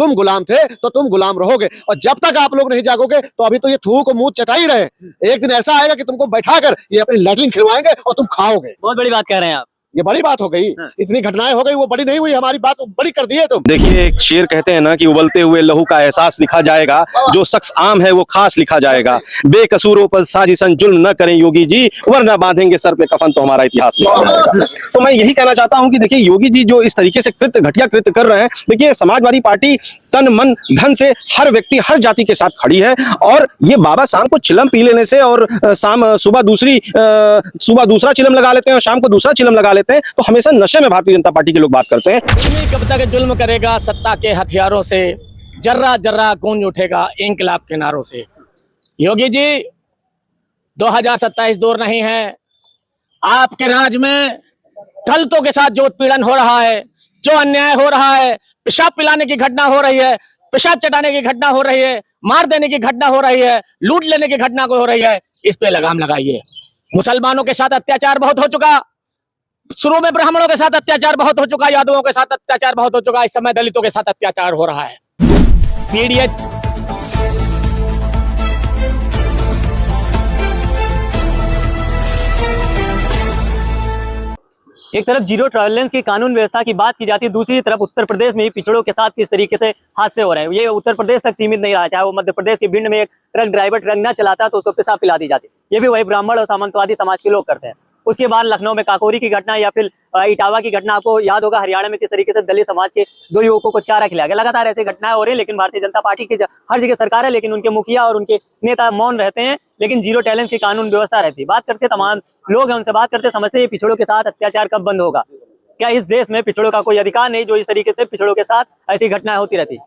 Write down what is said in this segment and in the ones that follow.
तुम गुलाम थे तो तुम गुलाम रहोगे, और जब तक आप लोग नहीं जागोगे तो अभी तो ये थूक मुंह चटा ही रहे। एक दिन ऐसा आएगा कि तुमको बैठाकर ये अपनी लैट्रिन खिलवाएंगे और तुम खाओगे। बहुत बड़ी बात कह रहे हैं आप। ये बड़ी बात हो गई। इतनी घटनाएं हो गई, वो बड़ी नहीं हुई, हमारी बात बड़ी कर दी है तुम। देखिए, एक शेर कहते हैं ना कि उबलते हुए लहू का एहसास लिखा जाएगा, जो शख्स आम है वो खास लिखा जाएगा। बेकसूरों पर साजिशन जुल्म न करें योगी जी, वरना बांधेंगे सर पे कफन तो हमारा इतिहास लिखेगा। तो मैं यही कहना चाहता हूं कि देखिए, योगी जी जो इस तरीके से घटिया कृत्य कर रहे हैं, देखिए समाजवादी पार्टी तन मन धन से हर व्यक्ति हर जाति के साथ खड़ी है। और ये बाबा शाम को चिलम पी लेने से और सुबह दूसरा चिलम लगा लेते हैं और शाम को दूसरा चिलम लगा लेते हैं, तो हमेशा नशे में भारतीय जनता पार्टी के लोग बात करते हैं। कब तक जुल्म करेगा सत्ता के हथियारों से, जर्रा जर्रा गूंज उठेगा इंकलाब के नारों से। योगी जी, 2027 दूर नहीं है, आपके राज में दलितों के साथ जो उत्पीड़न हो रहा है, जो अन्याय हो रहा है, पेशाब पिलाने की घटना हो रही है, पेशाब चटाने की घटना हो रही है, मार देने की घटना हो रही है, लूट लेने की घटना हो रही है, इस पे लगाम लगाइए। मुसलमानों के साथ अत्याचार बहुत हो चुका, शुरू में ब्राह्मणों के साथ अत्याचार बहुत हो चुका, यादवों के साथ अत्याचार बहुत हो चुका, इस समय दलितों के साथ अत्याचार हो रहा है। पीड़ित एक तरफ जीरो टॉलरेंस की कानून व्यवस्था की बात की जाती है, दूसरी तरफ उत्तर प्रदेश में ही पिछड़ों के साथ किस तरीके से हादसे हो रहे हैं। ये उत्तर प्रदेश तक सीमित नहीं रहा, चाहे वो मध्य प्रदेश के भिंड में एक ट्रक ड्राइवर ट्रक ना चलाता तो उसको पेशाब पिला दी जाती, ये भी वही ब्राह्मण और सामंतवादी समाज के लोग करते हैं। उसके बाद लखनऊ में काकोरी की घटना या फिर इटावा की घटना, आपको याद होगा हरियाणा में किस तरीके से दलित समाज के 2 युवकों को चारा खिलाया गया। लगातार ऐसी घटनाएं हो रही है, लेकिन भारतीय जनता पार्टी की हर जगह सरकार है, लेकिन उनके मुखिया और उनके नेता मौन रहते हैं, लेकिन जीरो टॉलरेंस की कानून व्यवस्था रहती है। बात करते तमाम लोग हैं, उनसे बात करते, समझते हैं पिछड़ों के साथ अत्याचार कब बंद होगा। क्या इस देश में पिछड़ों का कोई अधिकार नहीं जो इस तरीके से पिछड़ों के साथ ऐसी घटनाएं होती रहती?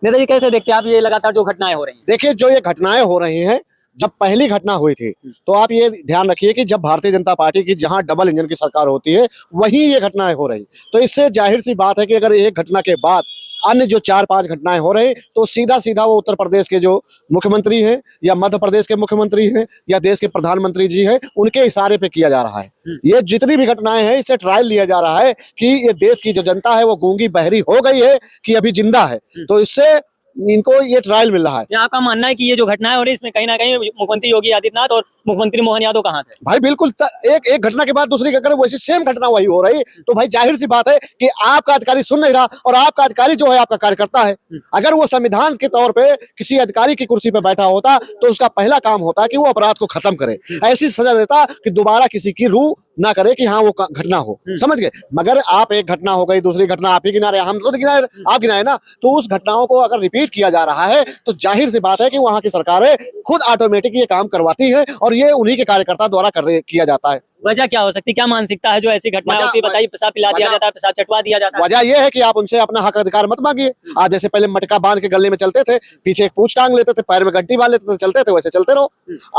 नेताजी, कैसे देखते हैं आप ये लगातार जो घटनाएं हो रही हैं? देखिए, जो ये घटनाएं हो रही हैं, जब पहली घटना हुई थी तो आप ये ध्यान रखिए कि जब भारतीय जनता पार्टी की जहां डबल इंजन की सरकार होती है वहीं ये घटनाएं हो रही, तो इससे जाहिर सी बात है कि अगर एक घटना के बाद अन्य जो 4-5 घटनाएं हो रही, तो सीधा सीधा वो उत्तर प्रदेश के जो मुख्यमंत्री हैं या मध्य प्रदेश के मुख्यमंत्री हैं या देश के प्रधानमंत्री जी हैं, उनके इशारे पे किया जा रहा है। ये जितनी भी घटनाएं हैं, इससे ट्रायल लिया जा रहा है कि ये देश की जो जनता है वो गूंगी बहरी हो गई है कि अभी जिंदा है, तो इससे इनको ये ट्रायल मिल रहा है। क्या आपका मानना है कि ये जो घटनाएं हो रही है इसमें कहीं ना कहीं मुख्यमंत्री योगी आदित्यनाथ और मुख्यमंत्री मोहन यादव कहाँ थे? भाई बिल्कुल, एक घटना के बाद दूसरी अगर वैसी सेम घटना वही हो रही, तो भाई जाहिर सी बात है कि आपका अधिकारी सुन नहीं रहा, और आपका अधिकारी जो है आपका कार्यकर्ता है। अगर वो संविधान के तौर पे किसी अधिकारी की कुर्सी पे बैठा होता तो उसका पहला काम होता कि वो अपराध को खत्म करे, ऐसी सजा देता कि दोबारा किसी की रूह ना करे कि हाँ वो घटना हो, समझ गए। मगर आप एक घटना हो गई, दूसरी घटना आप ही गिना रहे, हम तो गिनाए, आप गिनाए ना, तो उस घटनाओं को अगर रिपीट किया जा रहा है तो जाहिर सी बात है कि वहां की सरकारें खुद ऑटोमेटिक ये काम करवाती है और ये उन्हीं के कार्यकर्ता द्वारा किया जाता है। वजह क्या हो सकती है, क्या मानसिकता है जो ऐसी घटना होती है? बताइए, पेशाब पिला दिया जाता है, पेशाब चटवा दिया जाता है। वजह यह है कि आप उनसे अपना हक अधिकार मत मांगिए। आप जैसे पहले मटका बांध के गले में चलते थे, पीछे एक पूंछ टांग लेते थे, पैर में घंटी बांध लेते थे, चलते थे, वैसे चलते रहो।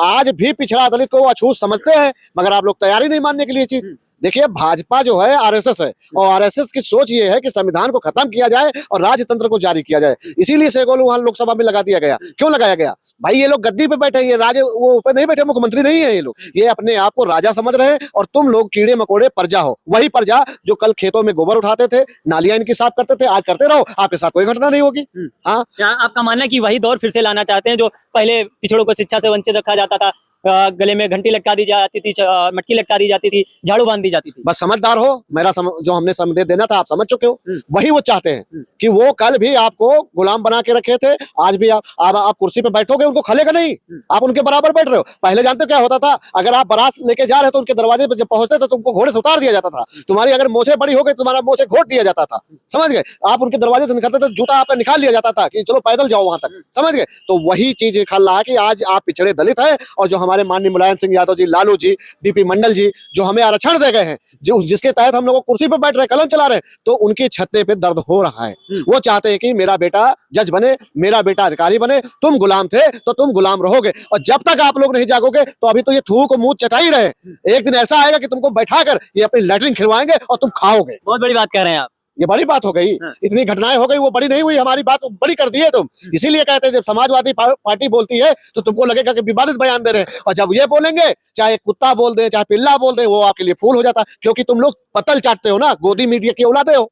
आज भी पिछड़ा दलित को अछूत समझते हैं, मगर आप लोग तैयारी नहीं मानने के लिए चीज। देखिए, भाजपा जो है आरएसएस है, और आरएसएस की सोच ये है कि संविधान को खत्म किया जाए और राजतंत्र को जारी किया जाए। इसीलिए सेगोल वहां लोकसभा में लगा दिया गया। क्यों लगाया गया? भाई ये लोग गद्दी पे बैठे, ये राजे वो ऊपर नहीं बैठे, मुख्यमंत्री नहीं है ये लोग, ये अपने आप को राजा समझ रहे हैं, और तुम लोग कीड़े मकोड़े प्रजा हो। वही प्रजा जो कल खेतों में गोबर उठाते थे, नालियां इनकी साफ करते थे, आज करते रहो, आपके साथ कोई घटना नहीं होगी। हाँ, आपका मानना है कि वही दौर फिर से लाना चाहते हैं जो पहले पिछड़ों को शिक्षा से वंचित रखा जाता था, गले में घंटी लटका दी जाती थी, मटकी लटका दी जाती थी, झाड़ू बांध दी जाती थी? बस समझदार हो, मेरा जो हमने संदेश देना था आप समझ चुके हो। वही वो चाहते हैं कि वो कल भी आपको गुलाम बना के रखे थे, आज भी आप कुर्सी पे बैठोगे, उनको खलेगा नहीं, आप उनके बराबर बैठ रहे हो। पहले जानते हो क्या होता था? अगर आप बारात लेके जा रहे तो उनके दरवाजे पे जब पहुंचते थे तुमको घोड़े से उतार दिया जाता था, तुम्हारी अगर मोछे बड़ी हो गई तुम्हारा मोछे घोट दिया जाता था, समझ गए। आप उनके दरवाजे से निकलते थे, जूता आप पे निकाल लिया जाता था कि चलो पैदल जाओ वहां तक, समझ गए। तो वही चीज खल रहा है कि आज आप पिछड़े दलित है, और जो हमारे माननीय मुलायम सिंह यादव जी, लालू जी, डीपी मंडल जी, जो हमें आरक्षण दे गए हैं, जो जिसके तहत हम लोग कुर्सी पर बैठ रहे हैं, कलम चला रहे हैं, तो उनके छत्ते पे दर्द हो रहा है। वो चाहते हैं कि मेरा बेटा जज बने, मेरा बेटा अधिकारी बने। तुम गुलाम थे तो तुम गुलाम रहोगे, और जब तक आप लोग नहीं जागोगे तो अभी तो ये थूक मुंह चटा ही रहे। एक दिन ऐसा आएगा कि तुमको बैठाकर ये अपनी लैट्रिन खिलवाएंगे और तुम खाओगे। बहुत बड़ी बात कह रहे हैं आप। ये बड़ी बात हो गई। इतनी घटनाएं हो गई, वो बड़ी नहीं हुई, हमारी बात बड़ी कर दी है तुम। इसीलिए कहते हैं जब समाजवादी पार्टी बोलती है तो तुमको लगेगा कि विवादित बयान दे रहे हैं, और जब ये बोलेंगे, चाहे कुत्ता बोल दे चाहे पिल्ला बोल दे, वो आपके लिए फूल हो जाता, क्योंकि तुम लोग पतल चाटते हो ना, गोदी मीडिया की औलादे हो।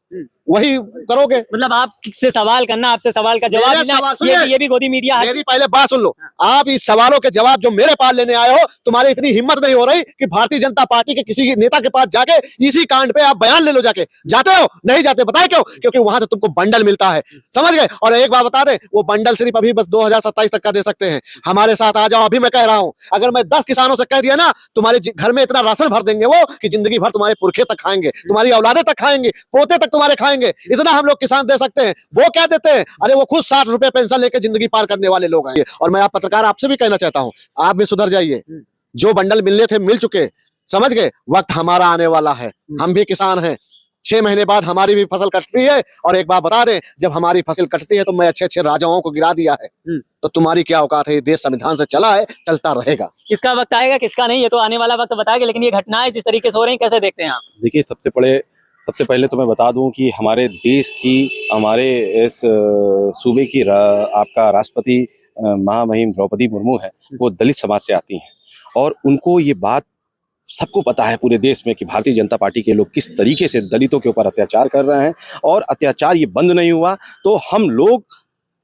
वही करोगे। मतलब आपसे सवाल करना, आपसे सवाल का जवाब मेरे देना, सवाल सुनिए। ये भी गोदी मीडिया है। मेरी पहले बात सुन लो। आप इस सवालों के जवाब जो मेरे पास लेने आए हो, तुम्हारी इतनी हिम्मत नहीं हो रही कि भारतीय जनता पार्टी के किसी नेता के पास जाके इसी कांड पे आप बयान ले लो जाके। जाते हो? नहीं जाते। बताए क्यों? क्योंकि वहां से तुमको बंडल मिलता है, समझ गए। और एक बात बता दे, वो बंडल सिर्फ अभी बस 2027 तक का दे सकते हैं। हमारे साथ आ जाओ, अभी मैं कह रहा हूं। अगर मैं 10 किसानों से कह दिया ना, तुम्हारे घर में इतना राशन भर देंगे वो कि जिंदगी भर तुम्हारे पुरखे तक खाएंगे, तुम्हारी औलादे तक खाएंगे, पोते तक तुम्हारे खाएंगे। इतना हम लोग किसान दे सकते हैं। वो क्या देते हैं? अरे वो खुद 60 रुपए पेंशन लेके जिंदगी पार करने वाले लोग हैं। और मैं आप पत्रकार आपसे भी कहना चाहता हूं, आप भी सुधर जाइए। जो बंडल मिलने थे मिल चुके, समझ गए। वक्त हमारा आने वाला है। हम भी किसान हैं। 6 महीने बाद हमारी भी फसल कटती है। और एक बात बता दें, जब हमारी फसल कटती है तो मैं अच्छे अच्छे राजाओं को गिरा दिया है। तो तुम्हारी क्या औकात है? ये देश संविधान से चला है, चलता रहेगा। किसका वक्त आएगा, किसका नहीं, ये तो आने वाला वक्त बताएगा। लेकिन ये घटनाएं जिस तरीके से हो रही हैं, कैसे देखते हैं आप? देखिए, सबसे पहले तो मैं बता दूं कि हमारे देश की, हमारे इस सूबे की आपका राष्ट्रपति महामहिम द्रौपदी मुर्मू है, वो दलित समाज से आती हैं और उनको ये बात सबको पता है पूरे देश में कि भारतीय जनता पार्टी के लोग किस तरीके से दलितों के ऊपर अत्याचार कर रहे हैं। और अत्याचार ये बंद नहीं हुआ तो हम लोग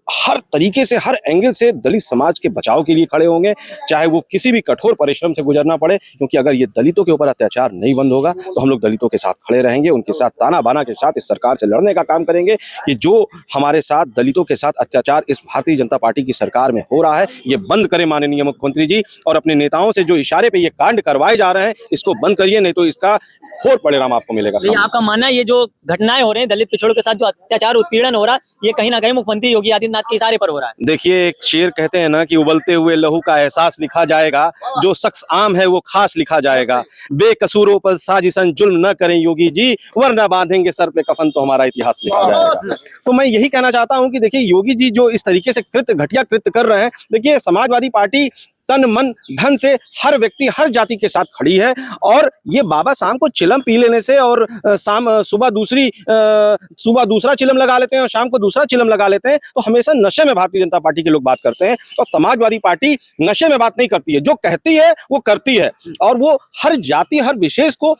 हर तरीके से, हर एंगल से दलित समाज के बचाव के लिए खड़े होंगे, चाहे वो किसी भी कठोर परिश्रम से गुजरना पड़े। क्योंकि अगर ये दलितों के ऊपर अत्याचार नहीं बंद होगा तो हम लोग दलितों के साथ खड़े रहेंगे, उनके साथ ताना बाना के साथ इस सरकार से लड़ने का काम करेंगे कि जो हमारे साथ दलितों के साथ अत्याचार इस भारतीय जनता पार्टी की सरकार में हो रहा है, ये बंद करें माननीय मुख्यमंत्री जी। और अपने नेताओं से जो इशारे पे ये कांड करवाए जा रहे हैं, इसको बंद करिए, नहीं तो इसका घोर परिणाम आपको मिलेगा। तो ये आपका मानना है, ये जो घटनाएं हो रही हैं, दलित पिछड़ों के साथ जो अत्याचार उत्पीड़न हो रहा है, ये कहीं ना कहीं मुख्यमंत्री योगी आदित्यनाथ के इशारे पर हो रहा है? देखिए, एक शेर कहते हैं ना कि उबलते हुए लहू का एहसास लिखा जाएगा, जो शख्स आम है वो खास लिखा जाएगा। बेकसूरों पर साजिशन जुल्म न करें योगी जी, वरना बांधेंगे सर पे कफन तो हमारा इतिहास लिखा जाएगा। तो मैं यही कहना चाहता हूं कि देखिए, योगी जी जो इस तरीके से घटिया कृत्य कर रहे हैं, देखिए समाजवादी पार्टी तन मन धन से हर व्यक्ति, हर जाति के साथ खड़ी है। और ये बाबा शाम को चिलम पी लेने से और सुबह दूसरा चिलम लगा लेते हैं और शाम को दूसरा चिलम लगा लेते हैं, तो हमेशा नशे में भारतीय जनता पार्टी के लोग बात करते हैं। और समाजवादी पार्टी नशे में बात नहीं करती है, जो कहती है वो करती है और वो हर जाति, हर विशेष को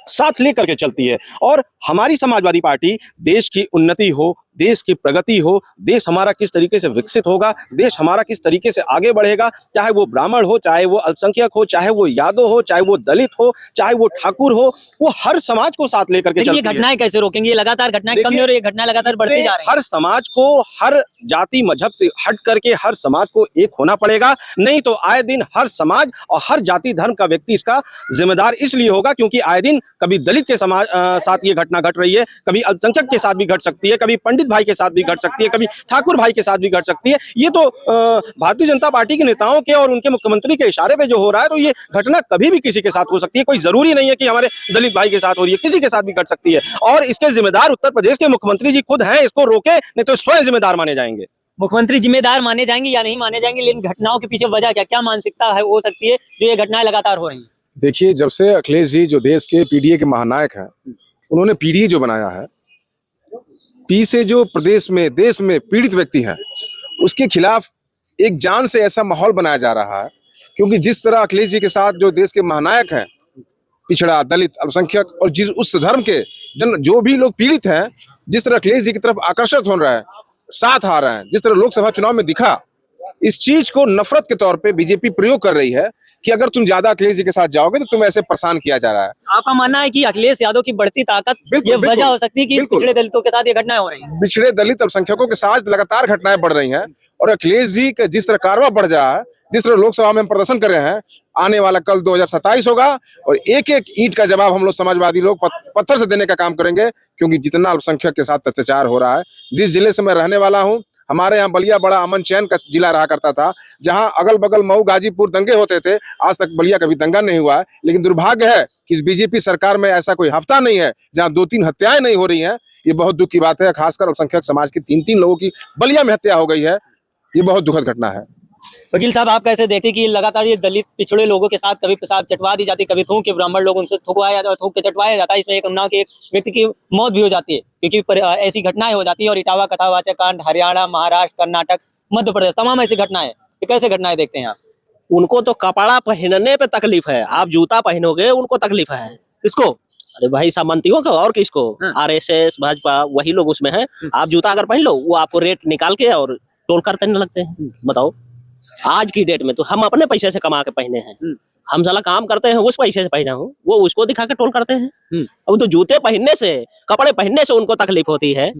साथ लेकर के चलती है। और हमारी समाजवादी पार्टी देश की उन्नति हो, देश की प्रगति हो, देश हमारा किस तरीके से विकसित होगा, देश हमारा किस तरीके से आगे बढ़ेगा, चाहे वो ब्राह्मण हो, चाहे वो अल्पसंख्यक हो, चाहे वो यादव हो, चाहे वो दलित हो, चाहे वो ठाकुर हो, वो हर समाज को साथ लेकर के चलती है। ये घटनाएं कैसे रोकेंगे? ये लगातार घटनाएं कम नहीं हो रही, घटनाएं लगातार बढ़ती जा रही है। हर समाज को, हर जाति मजहब से हट करके हर समाज को एक होना पड़ेगा, नहीं तो आए दिन हर समाज और हर जाति धर्म का व्यक्ति इसका जिम्मेदार इसलिए होगा क्योंकि आए दिन कभी दलित के समाज साथ ये घटना घट रही है, कभी अल्पसंख्यक के साथ भी घट सकती है, कभी पंडित भाई के साथ भी घट सकती है, कभी ठाकुर भाई के साथ भी घट सकती है। ये तो भारतीय जनता पार्टी के नेताओं के और उनके मुख्यमंत्री के इशारे पे जो हो रहा है, तो ये घटना कभी भी किसी के साथ हो सकती है। कोई जरूरी नहीं है कि हमारे दलित भाई के साथ हो रही है, किसी के साथ भी घट सकती है। और इसके जिम्मेदार उत्तर प्रदेश के मुख्यमंत्री जी खुद हैं, इसको रोके, नहीं तो स्वयं जिम्मेदार माने जाएंगे। मुख्यमंत्री जिम्मेदार माने जाएंगे या नहीं माने जाएंगे, लेकिन घटनाओं के पीछे वजह क्या मानसिकता है हो सकती है जो ये घटनाएं लगातार हो रही है? देखिए, जब से अखिलेश जी जो देश के पीडीए के महानायक हैं, उन्होंने पीडीए जो बनाया है, पी से जो प्रदेश में, देश में पीड़ित व्यक्ति हैं, उसके खिलाफ एक जान से ऐसा माहौल बनाया जा रहा है। क्योंकि जिस तरह अखिलेश जी के साथ जो देश के महानायक हैं, पिछड़ा, दलित, अल्पसंख्यक और जिस उस धर्म के जो भी लोग पीड़ित हैं, जिस तरह अखिलेश जी की तरफ आकर्षित हो रहा है, साथ आ रहे हैं, जिस तरह लोकसभा चुनाव में दिखा, इस चीज को नफरत के तौर पे बीजेपी प्रयोग कर रही है कि अगर तुम ज्यादा अखिलेश जी के साथ जाओगे तो तुम्हें ऐसे परेशान किया जा रहा है। आपका मानना है कि अखिलेश यादव की बढ़ती ताकत ये वजह हो सकती है कि पिछड़े दलितों के साथ ये घटनाएं हो रही हैं? पिछड़े दलित अल्पसंख्यकों के साथ लगातार घटनाएं बढ़ रही हैं और अखिलेश जी का जिस तरह कारवा बढ़ रहा है, जिस तरह लोकसभा में प्रदर्शन कर रहे हैं, आने वाला कल 2027 होगा और एक एक ईंट का जवाब हम लोग समाजवादी लोग पत्थर से देने का काम करेंगे। क्योंकि जितना अल्पसंख्यक के साथ अत्याचार हो रहा है, जिस जिले से मैं रहने वाला हूँ, हमारे यहाँ बलिया बड़ा अमन चैन का जिला रहा करता था, जहां अगल बगल मऊ गाजीपुर दंगे होते थे। आज तक बलिया कभी दंगा नहीं हुआ है, लेकिन दुर्भाग्य है कि इस बीजेपी सरकार में ऐसा कोई हफ्ता नहीं है जहां 2-3 हत्याएं नहीं हो रही हैं। ये बहुत दुख की बात है। खासकर अल्पसंख्यक समाज की 3-3 लोगों की बलिया में हत्या हो गई है। ये बहुत दुखद घटना है। वकील साहब, आप कैसे देखते हैं कि लगातार ये दलित पिछड़े लोगों के साथ कभी पेशाब चटवा दी जाती, कभी थूक के ब्राह्मण लोग उनसे थूकवाया जाता है, थूक के चटवाया जाता है, इसमें एक उन्नाव के एक व्यक्ति की मौत भी हो जाती है क्योंकि ऐसी घटनाएं हो जाती है। और इटावा कथावाचक कांड हरियाणा, महाराष्ट्र, कर्नाटक, मध्य प्रदेश, तमाम ऐसी घटनाएं, ये कैसे घटनाएं देखते हैं आप? उनको तो कपड़ा पहनने पे तकलीफ है, आप जूता पहनोगे उनको तकलीफ है। इसको अरे भाई सामंतियों का और किसको, हाँ। आरएसएस भाजपा वही लोग उसमें हैं। आप जूता अगर पहन लो वो आपको रेट निकाल के और टोल करते लगते हैं। बताओ आज की डेट में तो हम अपने पैसे से कमा के पहने हैं, हम साला काम करते हैं उस पैसे से पहना हूँ, वो उसको दिखा के टोल करते हैं। अब तो जूते पहनने से कपड़े पहनने से उनको तकलीफ होती है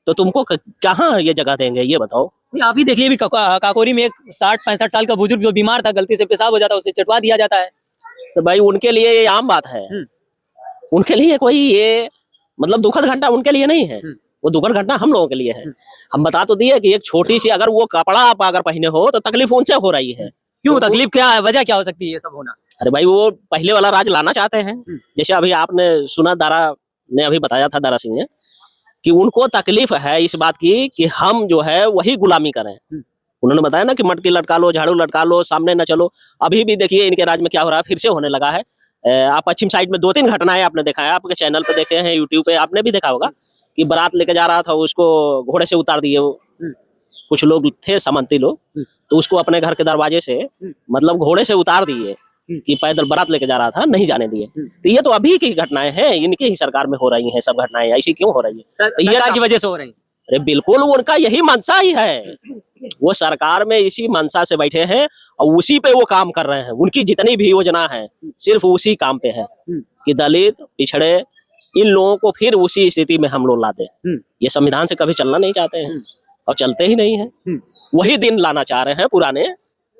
तो तुमको कहाँ ये जगह देंगे ये बताओ। आप ही देखिए, भी काकोरी में एक 60-65 साल का बुजुर्ग जो बीमार था, गलती से पेशाब हो जाता है, उसे चटवा दिया जाता है। तो भाई उनके लिए ये आम बात है, उनके लिए कोई ये मतलब दुखद घटना उनके लिए नहीं है, वो दुखद घटना हम लोगों के लिए है। हम बता तो दिए कि एक छोटी सी अगर वो कपड़ा आप अगर पहने हो तो तकलीफ उनसे हो रही है। क्यों तकलीफ, क्या है, वजह क्या हो सकती है ये सब होना? अरे भाई वो पहले वाला राज लाना चाहते हैं। जैसे अभी आपने सुना, दारा ने अभी बताया था, दारा सिंह ने, कि उनको तकलीफ है इस बात की कि हम जो है वही गुलामी करें। उन्होंने बताया ना कि मटकी लटका लो, झाड़ू लटका लो, सामने न चलो। अभी भी देखिए इनके राज में क्या हो रहा है, फिर से होने लगा है। आप पश्चिम साइड में 2-3 घटनाएं आपने देखा है, आपके चैनल पे देखे हैं, यूट्यूब पे आपने भी देखा होगा कि बारात लेके जा रहा था, उसको घोड़े से उतार दिए। वो कुछ लोग थे सामंती लोग, तो उसको अपने घर के दरवाजे से मतलब घोड़े से उतार दिए कि पैदल बारात लेके जा रहा था, नहीं जाने दिए। तो ये तो अभी की घटनाएं हैं, इनके ही सरकार में हो रही हैं सब घटनाएं। ऐसी क्यों हो रही है? तो ये सरकार की वजह से हो रही है। अरे बिल्कुल उनका यही मंशा ही है, वो सरकार में इसी मंशा से बैठे हैं और उसी पे वो काम कर रहे हैं। उनकी जितनी भी योजना है सिर्फ उसी काम पे है कि दलित पिछड़े इन लोगों को फिर उसी स्थिति में हम लोग लाते हैं। ये संविधान से कभी चलना नहीं चाहते हैं और चलते ही नहीं है। वही दिन लाना चाह रहे हैं पुराने,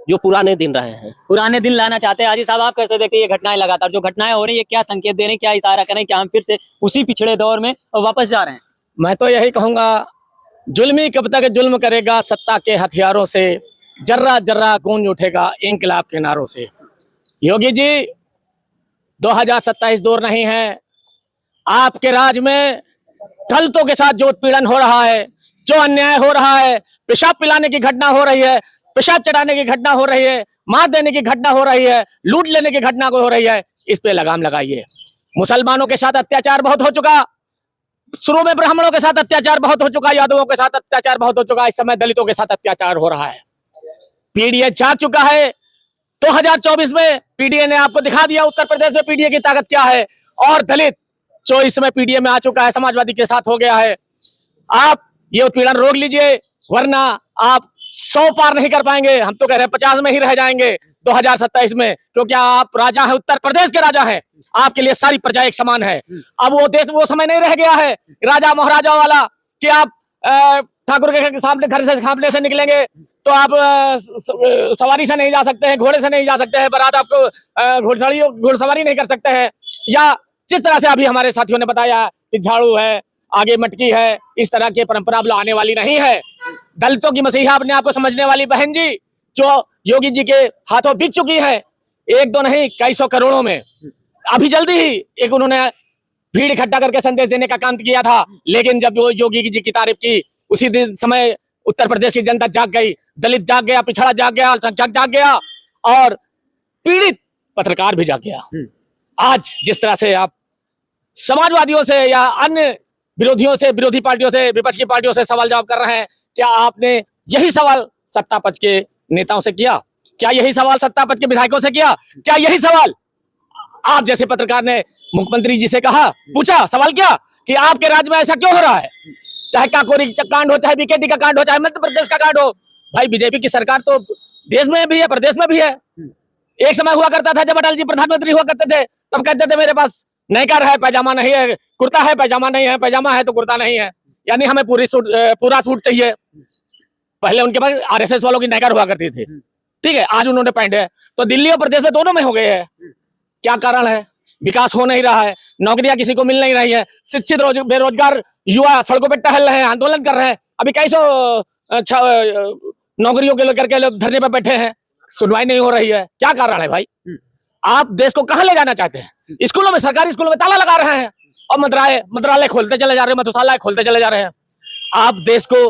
जो पुराने दिन रहे हैं, पुराने दिन लाना चाहते हैं। हाजी साहब, आप कैसे देखते हैं ये घटनाएं, लगातार जो घटनाएं हो रही है, क्या संकेत दे रहे हैं, क्या इशारा करें कि हम फिर से उसी पिछड़े दौर में वापस जा रहे हैं? मैं तो यही कहूंगा, जुल्मी कब तक जुल्म करेगा सत्ता के हथियारों से, जर्रा जर्रा गूंज उठेगा इंकलाब के नारों से। योगी जी 2027 दूर नहीं है, आपके राज में दलितों के साथ जो उत्पीड़न हो रहा है, जो अन्याय हो रहा है, पेशाब पिलाने की घटना हो रही है, पेशाब चढ़ाने की घटना हो रही है, मार देने की घटना हो रही है, लूट लेने की घटना हो रही है, इस पे लगाम लगाइए। मुसलमानों के साथ अत्याचार बहुत हो चुका, शुरू में ब्राह्मणों के साथ अत्याचार बहुत हो चुका, यादवों के साथ अत्याचार बहुत हो चुका, इस समय दलितों के साथ अत्याचार हो रहा है। पीडीए जाग चुका है। 2024 में पीडीए ने आपको दिखा दिया उत्तर प्रदेश में पीडीए की ताकत क्या है, और दलित जो इस समय पीडीए में आ चुका है, समाजवादी के साथ हो गया है। आप ये उत्पीड़न रोक लीजिए, वरना आप 100 पार नहीं कर पाएंगे। हम तो कह रहे हैं 50 में ही रह जाएंगे 2027 में, क्योंकि आप राजा हैं, उत्तर प्रदेश के राजा हैं, आपके लिए सारी प्रजा एक समान है। अब वो देश, वो समय नहीं रह गया है राजा महाराजा वाला कि आप ठाकुर के सामने घर से खामले से निकलेंगे तो आप सवारी से नहीं जा सकते हैं, घोड़े से नहीं जा सकते हैं, बारात आपको घुड़सवारी नहीं कर सकते हैं, या जिस तरह से अभी हमारे साथियों ने बताया कि झाड़ू है, आगे मटकी है, इस तरह की परंपरा अब आने वाली नहीं है। दलितों की मसीहा अपने आप को समझने वाली बहन जी जो योगी जी के हाथों बिक चुकी है, 1-2 नहीं कई सौ करोड़ों में। अभी जल्दी ही एक उन्होंने भीड़ इकट्ठा करके संदेश देने का काम किया था, लेकिन जब वो योगी जी की तारीफ की, उसी दिन समय उत्तर प्रदेश की जनता जाग गई, दलित जाग गया, पिछड़ा जाग गया, अल्पसंख्यक जाग गया और पीड़ित पत्रकार भी जाग गया। आज जिस तरह से आप समाजवादियों से या अन्य विरोधियों से, विरोधी पार्टियों से, विपक्ष की पार्टियों से सवाल जवाब कर रहे हैं, क्या आपने यही सवाल सत्ता पक्ष के नेताओं से किया? क्या यही सवाल सत्ता पक्ष के विधायकों से किया? क्या यही सवाल आप जैसे पत्रकार ने मुख्यमंत्री जी से कहा, पूछा, सवाल किया कि आपके राज्य में ऐसा क्यों हो रहा है? चाहे काकोरी कांड हो, चाहे बीकेटी का कांड हो, चाहे मध्य प्रदेश का कांड हो। भाई बीजेपी की सरकार तो देश में भी है, प्रदेश में भी है। एक समय हुआ करता था जब अटल जी प्रधानमंत्री हुआ करते थे, तब कहते थे मेरे पास नेकर है, पैजामा नहीं है, कुर्ता है, पैजामा नहीं है, पैजामा है तो कुर्ता नहीं है, यानी हमें पूरा सूट चाहिए। पहले उनके पास आरएसएस वालों की नेकर हुआ करती थी, ठीक है, आज उन्होंने पैंट है। तो दिल्ली और प्रदेश में दोनों में हो गए हैं। क्या कारण है? विकास हो नहीं रहा है, नौकरियां किसी को मिल नहीं रही है, शिक्षित बेरोजगार युवा सड़कों पे टहल रहे हैं, आंदोलन कर रहे हैं। अभी कई सौ नौकरियों के लेकर के लोग धरने पर बैठे हैं, सुनवाई नहीं हो रही है। क्या कारण है भाई? आप देश को कहां ले जाना चाहते हैं? स्कूलों में, सरकारी स्कूलों में ताला लगा रहे हैं और मंत्रालय खोलते चले जा रहे हैं, मधुशाला खोलते चले जा रहे हैं। आप देश को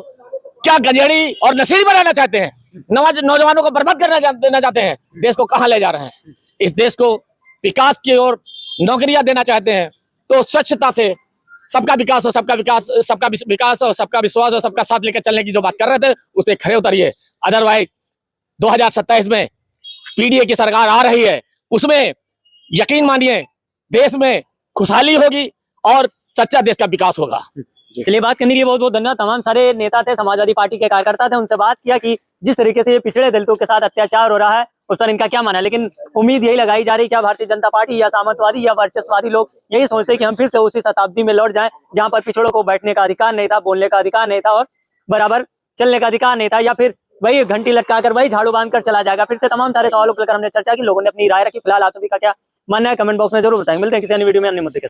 क्या गजेड़ी और नशेड़ी बनाना चाहते हैं? नौजवानों को बर्बाद देना चाहते हैं? देश को कहां ले जा रहे हैं? इस देश को विकास की ओर नौकरियां देना चाहते हैं तो स्वच्छता से सबका विकास हो, सबका विकास हो, सबका विश्वास हो, सबका साथ लेकर चलने की जो बात कर रहे थे उस पर खड़े उतरिए। अदरवाइज 2027 में पीडीए की सरकार आ रही है, उसमें यकीन मानिए देश में खुशहाली होगी और सच्चा देश का विकास होगा। चलिए, बात करने के लिए बहुत बहुत धन्यवाद। तमाम सारे नेता थे, समाजवादी पार्टी के कार्यकर्ता थे, उनसे बात किया कि जिस तरीके से ये पिछड़े दलितों के साथ अत्याचार हो रहा है उस पर इनका क्या मानना है। लेकिन उम्मीद यही लगाई जा रही है क्या भारतीय जनता पार्टी या सामंतवादी या वर्चस्ववादी लोग यही सोचते हैं कि हम फिर से उसी शताब्दी में लौट जाएं जहां पर पिछड़ों को बैठने का अधिकार नहीं था, बोलने का अधिकार नहीं था और बराबर चलने का अधिकार नहीं था, या फिर वही घंटी लटका कर वही झाड़ू बांध कर चला जाएगा। फिर से तमाम सारे सवालों पर हमने चर्चा की, लोगों ने अपनी राय रखी। फिलहाल आप सभी का क्या मानना है कमेंट बॉक्स में जरूर बताएं। मिलते हैं किसी अन्य वीडियो में अन्य मुद्दे के साथ।